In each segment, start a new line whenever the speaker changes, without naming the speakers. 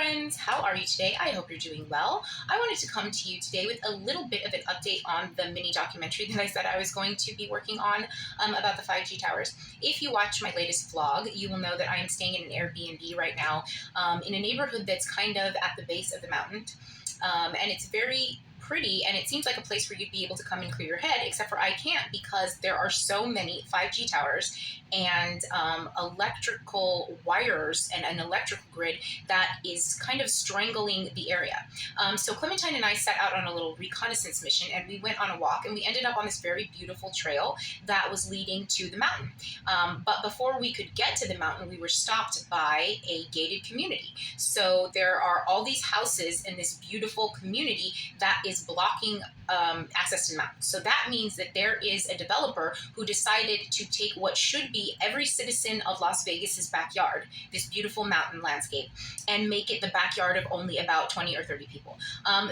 friends, how are you today? I hope you're doing well. I wanted to come to you today with a little bit of an update on the mini documentary that I said I was going to be working on about the 5G towers. If you watch my latest vlog, you will know that I am staying in an Airbnb right now in a neighborhood that's kind of at the base of the mountain. And it's very pretty, and it seems like a place where you'd be able to come and clear your head, except for I can't because there are so many 5G towers and electrical wires and an electrical grid that is kind of strangling the area. So Clementine and I set out on a little reconnaissance mission, and we went on a walk, and we ended up on this very beautiful trail that was leading to the mountain. But before we could get to the mountain, we were stopped by a gated community. So there are all these houses in this beautiful community that is blocking access to the mountain. So that means that there is a developer who decided to take what should be every citizen of Las Vegas's backyard, this beautiful mountain landscape, and make it the backyard of only about 20 or 30 people.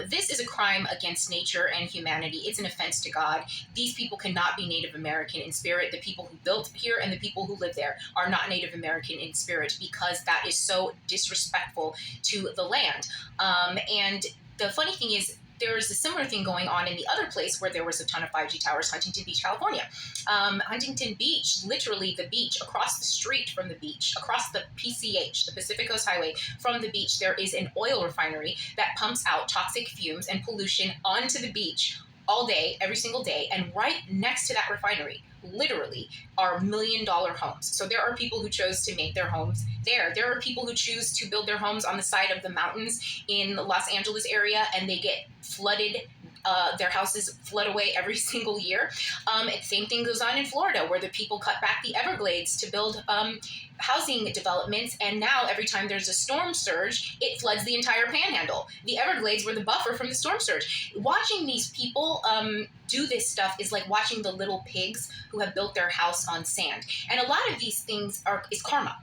This is a crime against nature and humanity. It's an offense to God. These people cannot be Native American in spirit. The people who built here and the people who live there are not Native American in spirit, because that is so disrespectful to the land. And the funny thing is, there is a similar thing going on in the other place where there was a ton of 5G towers, Huntington Beach, California. Huntington Beach, literally the beach, across the street from the beach, across the PCH, the Pacific Coast Highway, from the beach, there is an oil refinery that pumps out toxic fumes and pollution onto the beach all day, every single day. And right next to that refinery, literally, are $1 million homes. So there are people who chose to make their homes there. There are people who choose to build their homes on the side of the mountains in the Los Angeles area, and they get flooded. Their houses flood away every single year. Same thing goes on in Florida, where the people cut back the Everglades to build housing developments, and now every time there's a storm surge, it floods the entire panhandle. The Everglades were the buffer from the storm surge. Watching these people do this stuff is like watching the little pigs who have built their house on sand. And a lot of these things is karma.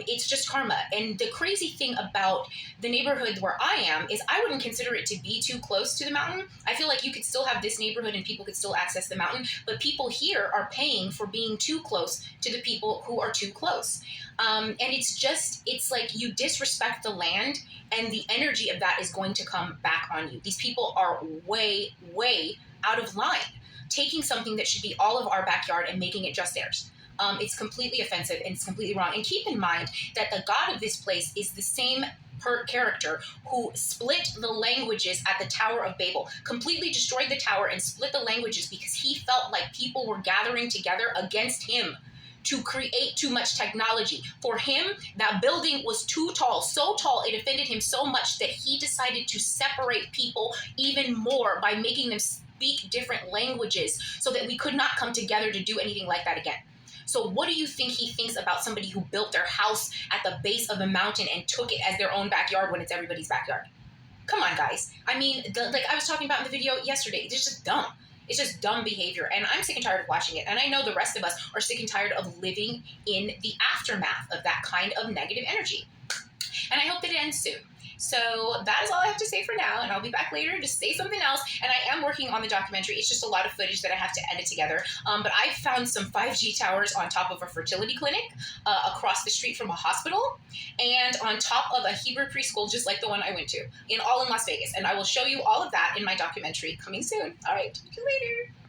It's just karma. And the crazy thing about the neighborhood where I am is I wouldn't consider it to be too close to the mountain. I feel like you could still have this neighborhood and people could still access the mountain, but people here are paying for being too close to the people who are too close. And it's like you disrespect the land, and the energy of that is going to come back on you. These people are way, way out of line, taking something that should be all of our backyard and making it just theirs. It's completely offensive, and it's completely wrong. And keep in mind that the god of this place is the same character who split the languages at the Tower of Babel, completely destroyed the tower and split the languages because he felt like people were gathering together against him to create too much technology. For him, that building was too tall, so tall it offended him so much that he decided to separate people even more by making them speak different languages so that we could not come together to do anything like that again. So what do you think he thinks about somebody who built their house at the base of a mountain and took it as their own backyard when it's everybody's backyard? Come on, guys. I mean, like I was talking about in the video yesterday, it's just dumb. It's just dumb behavior, and I'm sick and tired of watching it. And I know the rest of us are sick and tired of living in the aftermath of that kind of negative energy. And I hope that it ends soon. So that is all I have to say for now, and I'll be back later to say something else. And I am working on the documentary. It's just a lot of footage that I have to edit together. But I found some 5G towers on top of a fertility clinic, across the street from a hospital, and on top of a Hebrew preschool, just like the one I went to, all in Las Vegas. And I will show you all of that in my documentary coming soon. All right, see you later.